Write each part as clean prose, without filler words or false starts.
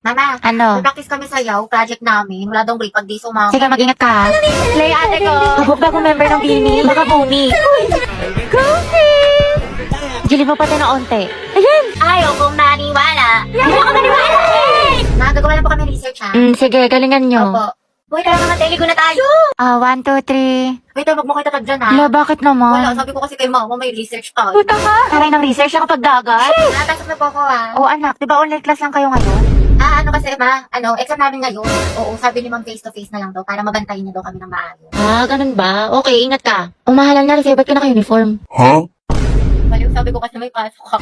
Mama, Ano? mag-practice kami sayaw, project namin. Wala daw break pag di sumama. Sige, mag-ingat ka. Play, ate ko. Habog bagong member ng Bini. Baka bumi. Coffee! Gilid mo pati na onte. Ayan! Ayaw kong maniwala. Ayaw kong maniwala! Ma, gagawa lang po kami research ha. Sige, galingan nyo. Opo. Uy, tara naman, teligo na tayo. 1, 2, 3. Wait, wag mo kayo tatag dyan ha. Hala, bakit Wala, naman? sabi ko kasi kay mama, may research tayo. Puta ka! Taray ng research ako pag dagat. Pasok na po ako ha. Oo, anak. Di ba online class lang kayo ngayon? Ano kasi ma, exam namin ngayon. Oo, sabi ni ma'am face to face na lang daw para mabantayin niya daw kami ng maayos. Ganun ba? Okay, ingat ka. Umahalan na rin sa'yo, ba't ka naka-uniform? Baliw, sabi ko kasi may pasok ako.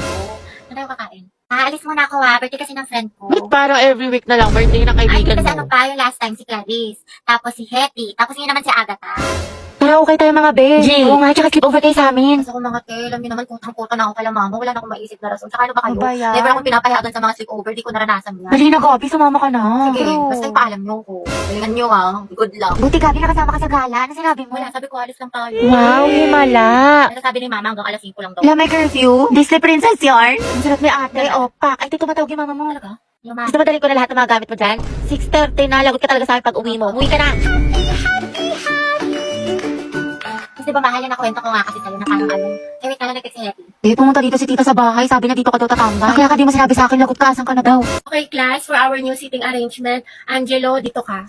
Ano tayo kakain? Aalis muna ako ha, birthday kasi ng friend ko. Ba't parang every week na lang birthday ng Ay, kaibigan kasi mo? ano pa, yung last time si Clarice. Tapos si Hetty. Tapos yun naman si Agatha. Pero okay tayo mga be. Jay. Oo nga, tsaka sleep over kayo sa amin. Kasi ako mga te, alam niyo naman kutang-kuta na ako kala mama. Wala na akong maisip na rason. Tsaka ano ba kayo? Ano ba yan? Never akong pinapayagan sa mga sleepover. Di ko naranasan yan. Dali na, Gabi, sumama ka na. Sige, basta ipaalam niyo ko. Galingan niyo ha. Good luck. Buti, Gabi, nakasama ka sa gala. Ano sinabi mo? Wala, sabi ko alis lang tayo. Wow, himala. Ano sabi ni mama hanggang alas 5 lang daw. Wala, may curfew. Disney Princess yarn. Ang sarap ni ate. Opak. Ay, ito tumatawag yung mama mo. Talaga? Yung mama. Gusto madali ko na lahat ng mga gamit mo dyan? 6:30 na. Lagot ka talaga sa akin pag uwi mo. Umuwi ka na. Kasi ba mahal na kwento ko nga kasi sa'yo na parang ano. Eh, wait, kala nag-text si Hetty. Pumunta dito si tita sa bahay. Sabi niya dito ka daw tatambay. Kaya ka di mo sinabi sa akin, lagot ka. Asan ka na daw? Okay, class, for our new seating arrangement, Angelo, dito ka.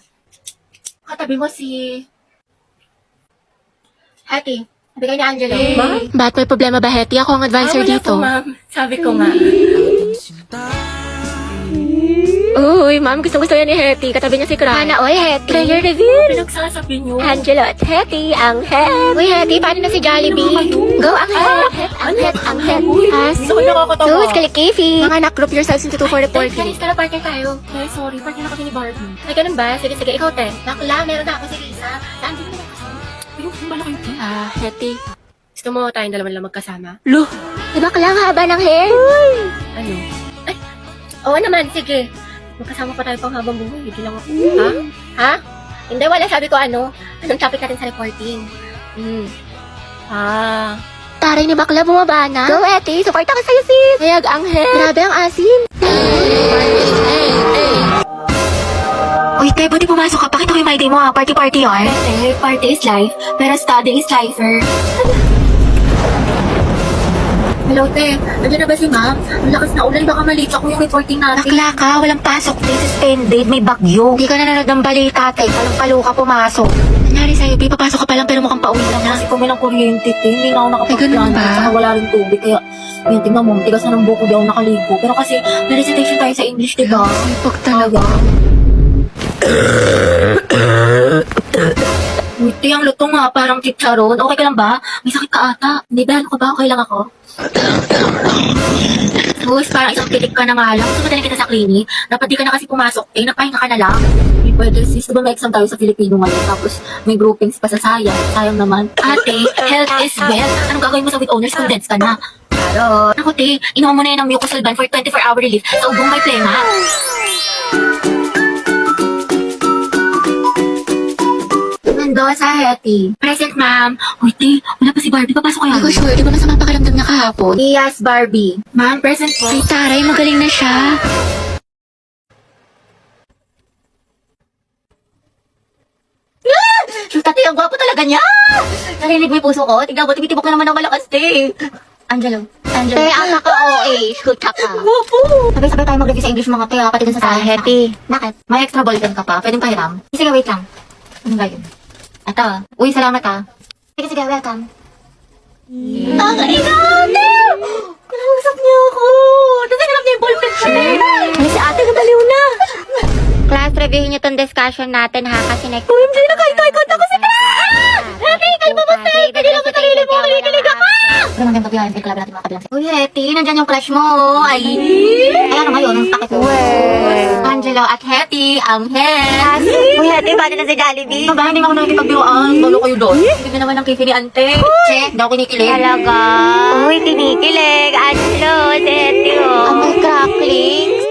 Katabi mo si... Hetty. Bigay ni Angelo. Ba't may problema ba, Hetty? Ako ang advisor dito. ma'am. Sabi ko nga. Uy, ma'am, gustong-gusto yan ni Hetty. Katabi niya si Cry. Oy, Hetty. Player reveal. Pinagsasabi niyo. Angelo at Hetty, ang head. Uy, Hetty, paano na si Jollibee? Go, ang head. Ang head, ang head. Gusto ko nakakatawa. Sus, kalikifi. Mga anak, group yourselves into 2 for reporting. Kanis ka na partner tayo. Eh, sorry, partner na kami ni Barbie. Ay, ganun ba? Sige, sige, ikaw, te. Bakla, meron na ako si Lisa. Saan din naman kasama? Ayun, malaki yun. Hetty. Gusto mo tayong dalawa lang magkasama? Lo. Diba kailang haba ng hair? Ano? Ay, oo naman, sige. Magkasama pa tayo pang habang buhay. Hindi lang ako. Ha? Ha? Hindi, wala. Sabi ko ano, anong topic natin sa reporting? Taray ni bakla bumaba na. Go, Hetty. Suporta ka sa'yo, sis. Hayag ang hair. Grabe ang asim. Uy, te, buti pumasok ka. Pakita ko yung my day mo ha. Party-party yarn. Eh, party is life, pero study is lifer. Hello, te. Nandiyan na ba si ma'am? Ang lakas na ulan. Baka malate ako yung reporting natin. Bakla ka, walang pasok. Day suspended, may bagyo. Hindi ka nanonood ng balita, te. Palang-palo ka pumasok. Nangyari sa'yo, Bi, papasok ka pa lang pero mukhang pauwi lang na. Kasi kumilang kuryente, te. Hindi na ako nakapagplano. ganun ba? Saka wala rin tubig. Kaya, yun, tingnan mo. Tigas na ng buko. Di ako nakaligo. Pero kasi, may recitation tayo sa English, di ba? Pag talaga. Uy, te, ang lutong nga. Parang chicharon. Okay ka lang ba? May sakit ka ata. Hindi ba? Ano ka ba? Okay lang ako? Sus, parang isang pitik ka na nga lang. Gusto madali kita sa clinic. Dapat di ka na kasi pumasok. Eh, napahinga ka na lang. Hindi pwede sis. Diba may exam tayo sa Filipino ngayon? Tapos may groupings pa sa sayang. Sayang naman. Ate, health is wealth. Anong gagawin mo sa with owners? Condense ka na. Pero, ako te, inuha mo na yun ng mucosolvan for 24-hour relief sa ubong may plema. Mendoza, Hetty. Present, ma'am. Uy, te, wala pa si Barbie. Papasok kaya? Hindi ko sure, di ba masama pakiramdam niya kahapon? Yes, Barbie. Ma'am, present po. Ay, taray, magaling na siya. Tati, ang gwapo talaga niya! Narinig mo yung puso ko? Tignan mo, tumitibok ka naman ng malakas, te. Angelo. Angelo. Te, ang naka-OA. Shoot ka. Gwapo! Sabay-sabay tayo mag-review sa English mga te, pati dun sa science. Hetty. Bakit? May extra ballpen ka pa? Pwedeng pahiram? Sige, wait lang. Ano ba yun? Ito. Uy, salamat ah. Sige, sige, welcome. Nakakailan! Kinausap niyo ako! Tapos hinarap niya yung ballpen ko. Ano si ate, nabaliw na. Class, reviewin niyo tong discussion natin ha, kasi next... OMG, nakaitay-kont ako si Hetty, kalma mo, te! Hindi lang sa sarili mo, kinikilig ako! Pero magandang kabiyahin, may club natin mga kabilang. Uy, Hetty, nandyan yung crush mo. Ay, ano ngayon, ang takit mo. Angelo at Hetty, ang head. Uy, Hetty, paano na si Jollibee? Ito ba, hindi nga ako nakikipagbiroan. Balo kayo doon. Hindi naman ang kifi ni ante. Che, hindi ako kinikilig. Talaga? Uy, tinikilig. Angelo, si Hetty, oh. Amoy cracklings.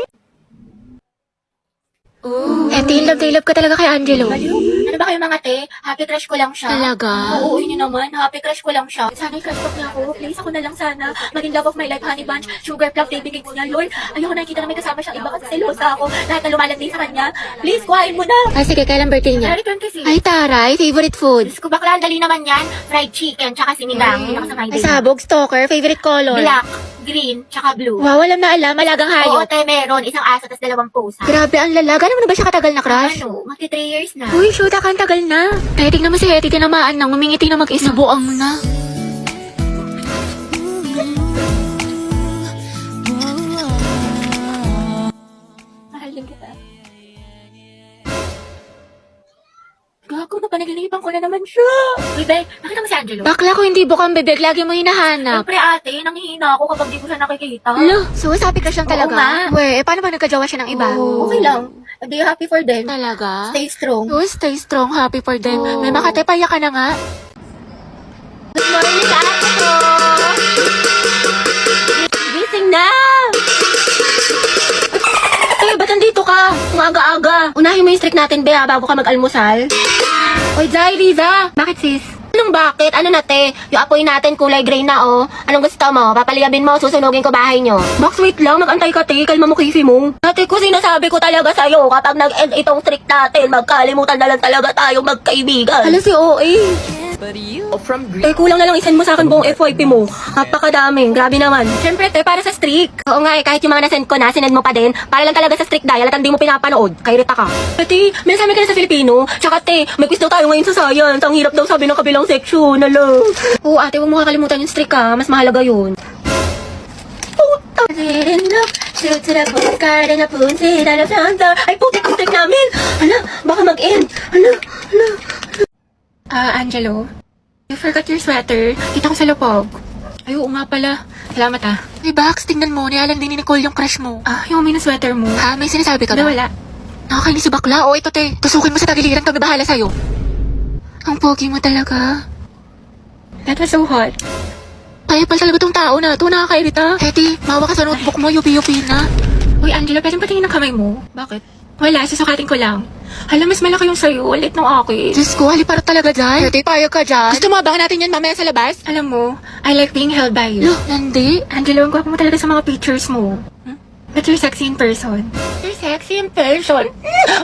Hetty, love ka talaga kay Angelo. Ano ba kayo mga te? Happy crush ko lang siya. Talaga? Oo, yun yun naman. Happy crush ko lang siya. Sana i-crush talk niya ako. Please, ako na lang sana. Maging love of my life, honey bunch, sugar plum, baby cakes niya. Lord, ayoko nakikita na may kasama siyang iba kasi selosa ako. Lahat na lumalandi sa kanya. Please, kuhain mo na. Ah, sige, kailan birthday niya? Return kasi. Ay, taray, favorite food. Diyos ko, bakla, ang dali naman yan. Fried chicken, tsaka sinigang. Yun ako sa my Ay, day. sabog, stalker, favorite color. Black, green, tsaka blue. Wow, alam na alam, malagang Oo, hayop. te, meron. Isang aso, tas 2 pusa. Grabe, ang lalaga. Ano mo na ba siya katagal na crush? Ano, magti 3 years na. Uy, shoot, ang tagal na. Pero tignan mo si Hetty, tinamaan nang umingiti na mag-isa. Buang mo na. Mahal din kita. Gago na, panaglilipan ko na naman siya. Uy, be, nakita mo si Angelo? Bakla ko hindi bukang bebek, lagi mo hinahanap. Siyempre ate, nanghihina ako kapag di ko siya nakikita. Lo, so sabi ka siyang Oo talaga? nga. Weh, paano ba nagkajawa siya ng iba? Okay lang. Be happy for them. Talaga? Stay strong. Oh, stay strong, happy for them. Oo. May makatepaya ka na nga. Good morning sa ate ko. Gising na! Eh, ba't nandito ka? Umaga-aga. Unahin mo yung streak natin, Bea, bago ka mag-almusal. Oy, Jai, Riza. Bakit, sis? Anong bakit? Ano na, te? Yung apoy natin kulay gray na, oh. Anong gusto mo? Papaliyabin mo, susunugin ko bahay nyo. Box, wait lang. Mag-antay ka, te. Kalma mo, Casey mo. Ate ko, sinasabi ko talaga sa'yo, kapag nag-end itong streak natin, magkalimutan na lang talaga tayong magkaibigan. Hala si OA. Eh, kulang na lang isend mo sa akin buong FYP mo. Napakadaming. Grabe naman. Siyempre, te, para sa streak. Oo nga, eh, kahit yung mga nasend ko na, sinend mo pa din. Para lang talaga sa streak dial at hindi mo pinapanood. Kay Rita ka. Ate, may nasabi ka na sa Filipino. Tsaka, te, may quiz daw tayo ngayon sa science. Ang hirap daw sabi ng kabilang section. Alo. Oo, ate, huwag mo kakalimutan yung streak, ha. Mas mahalaga yun. Shoot to the postcard and a punsit and a flouncer. Ay, putik ang streak namin. Hala, baka mag-end. Hala. Angelo, you forgot your sweater. Kita ko sa lupog. Ay, oo nga pala. Salamat, Hey, Bax, tingnan mo. Nialan din ni Nicole yung crush mo. Yung may sweater mo. Ha? May sinasabi ka ba? Wala. Nakakainis si bakla. O, ito, te. Tusukin mo sa tagiliran. Kami bahala sa'yo. Ang pogi mo talaga. That was so hot. Kaya pala talaga tong tao na ito. Nakakairita. Hetty, mawa ka sa notebook mo. Yupi-yupi na. Uy, Angela, pwedeng patingin ng kamay mo. Bakit? Wala, susukatin ko lang. Hala, mas malaki yung sa'yo. Ulit ng akin. Diyos ko, haliparot talaga dyan. Hetty, payag ka dyan. Gusto mo abangan natin yan mamaya sa labas? Alam mo, I like being held by you. Look, Nandi. Angela, ang gwapo mo talaga sa mga pictures mo. But you're sexy in person. You're sexy in person?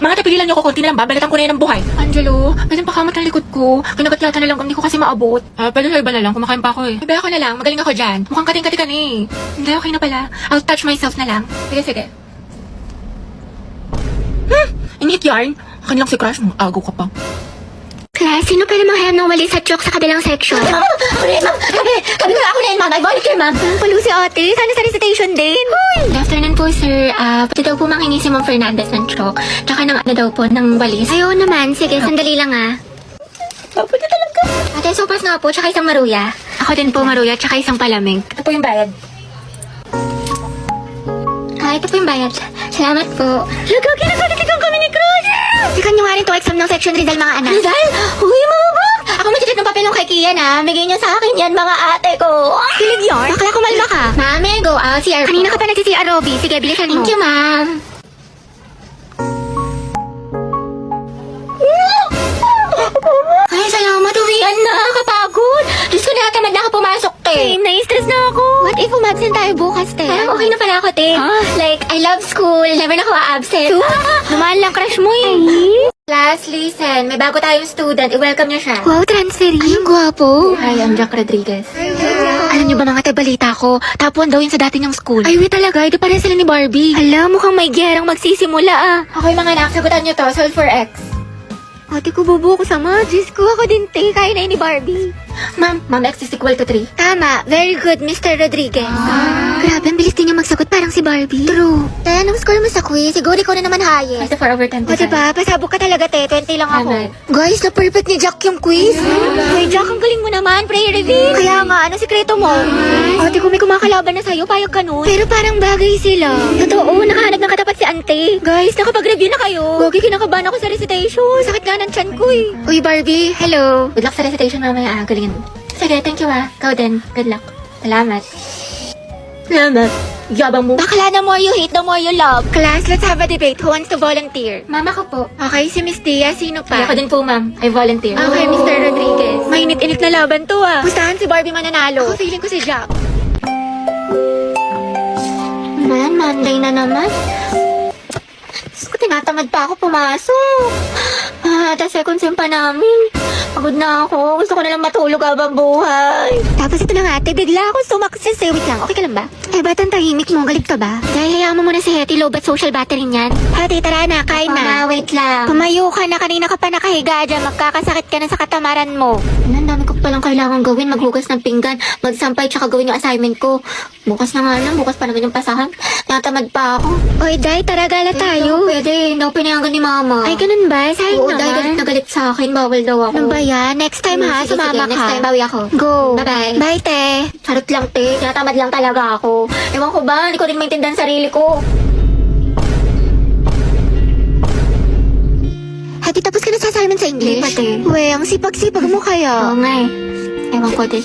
Mga tapigilan niyo ko, konti na lang, babalatan ko na yan ang buhay. Angelo, pwedeng pakamat ang likod ko. Kinagatlatan na lang, hindi ko kasi maabot. Pwede sa iba na lang, kumakain pa ako eh. Iba ako na lang, magaling ako dyan. Mukhang kating-kati ka eh. Hindi, okay na pala. I'll touch myself na lang. Sige. Init yarn? Akin lang si crush mo, agaw ka pa. Class, sino pwede manghayam ng wali sa joke sa kabilang section? Ako na yun, ma'am. Kami na ako na yun, ma'am. I volunteer, ma'am. Palo si ate, sana sa recitation din. Good afternoon po, sir. Pwede daw po manghingi si Ma'am Fernandez ng chalk. Tsaka ng ano daw po, ng walis. Ayaw naman, sige, sandali lang Pwede talaga. Ate, sopas nga po, tsaka isang maruya. Ako din po maruya, tsaka isang palamig. Ito po yung bayad. Ito po yung bayad. Salamat po. Lagagi, nagkakitigang kami ni Crush! Sikan nyo nga rin to exam ng section Rizal, mga anak. Rizal? Uy, mga bag! Ako magsisit ng papel ng kay Kian, ha? Bigay niyo sa akin yan, mga ate ko. Kilig yarn? Bakla, kumalma ka. Mami, go out. CR Kanina ka pa nagsi-CR, Robby. Sige, bilisan mo. Thank you, ma'am. Ay, salamat. Uwian na. Kapagod. Diyos ko, nakatamad na ako pumasok, te. Same, na-stress na ako. What if umabsent tayo bukas, te? Parang okay na pala ako, te. Like, I love school. Never na ako a-absent. Lumaan lang crush mo eh. Class, listen. May bago tayong student. I-welcome niyo siya. Wow, transferee. Ay, ang gwapo. Hi, I'm Jack Rodriguez. Alam niyo ba mga tabalita ko? Tapuan daw yun sa dati niyang school. Ay, wait talaga. Ito pare sila ni Barbie. Hala, mukhang may gerang magsisimula ah. Okay, mga anak. Sagutan niyo to. Solve for X. Ate ko, bubuo ko sa mga. Diyos ko, ako din, te. Kaya na yun ni Barbie. Ma'am, X is equal to 3. Tama. Very good, Mr. Rodriguez. Grabe, ang bilis din niya magsagot parang si Barbie. True. Te, anong score mo sa quiz? Siguro ikaw na naman highest. Ito 4 over 10. O diba, pasabog ka talaga, te. 20 lang ako. Tama. Guys, na-perfect ni Jack yung quiz. Ay, Jack, ang galing mo naman. Prayer reveal. Kaya nga, ano sikreto mo? Ate ko, may kumakalaban na sa'yo. Payag ka nun. Pero parang bagay sila. Totoo, nakahanap ng katapat si ante. Guys, nakapag-review na kayo. Gogi, kinakabahan ako sa recitation. Sakit nga ng tiyan ko eh. Uy, Barbie, hello. Good luck sa recitation mamaya. Galingan mo. Sige, thank you ah. Ikaw din. Good luck. Salamat. Salamat. Yabang mo. Bakla, the more you hate, the more you love. Class, let's have a debate. Who wants to volunteer? Mama ko po. Okay, si Miss Tia. Sino pa? Ako din po, ma'am. I volunteer. Okay, Mr. Rodriguez. Mainit-init na laban to ah. Pustahan si Barbie mananalo. Ako feeling ko si Jack. Man, Monday na naman. Diyos ko, tinatamad pa ako pumasok. The second sem pa namin. Pagod na ako. Gusto ko na lang matulog habang buhay. Tapos ito na nga, ate. Bigla ako sumaksis eh. Wait lang, okay ka lang ba? Eh, ba't ang tahimik mo? Galit ka ba? Dahil hayaan mo muna si Hetty, low bat social battery niyan. Ate, tara na, kain na. Wait lang. Tumayo ka na, kanina ka pa nakahiga dyan. Magkakasakit ka na sa katamaran mo. Ang dami ko palang kailangan gawin. Maghugas ng pinggan, magsampay, tsaka gawin yung assignment ko. Bukas na nga lang, bukas pa naman yung pasahan. Natamad pa ako. Oy, Day, tara gala tayo. Pwede, no, pinayagan ni mama. Ay, ganun ba? Sayang Oo, naman. dahil galit na galit sa akin. Bawal daw ako. Ano ba yan? Next time ha, Sige, sumama ka. next time, bawi ako. Go. Bye-bye. Bye, te. Charot lang, te. Tinatamad lang talaga ako. Ewan ko ba? Hindi ko rin maintindihan sarili ko. Hati, tapos ka na sa assignment sa English? Hindi pa, te. We, ang sipag-sipag mo kaya. Oo nga eh. Ewan ko din.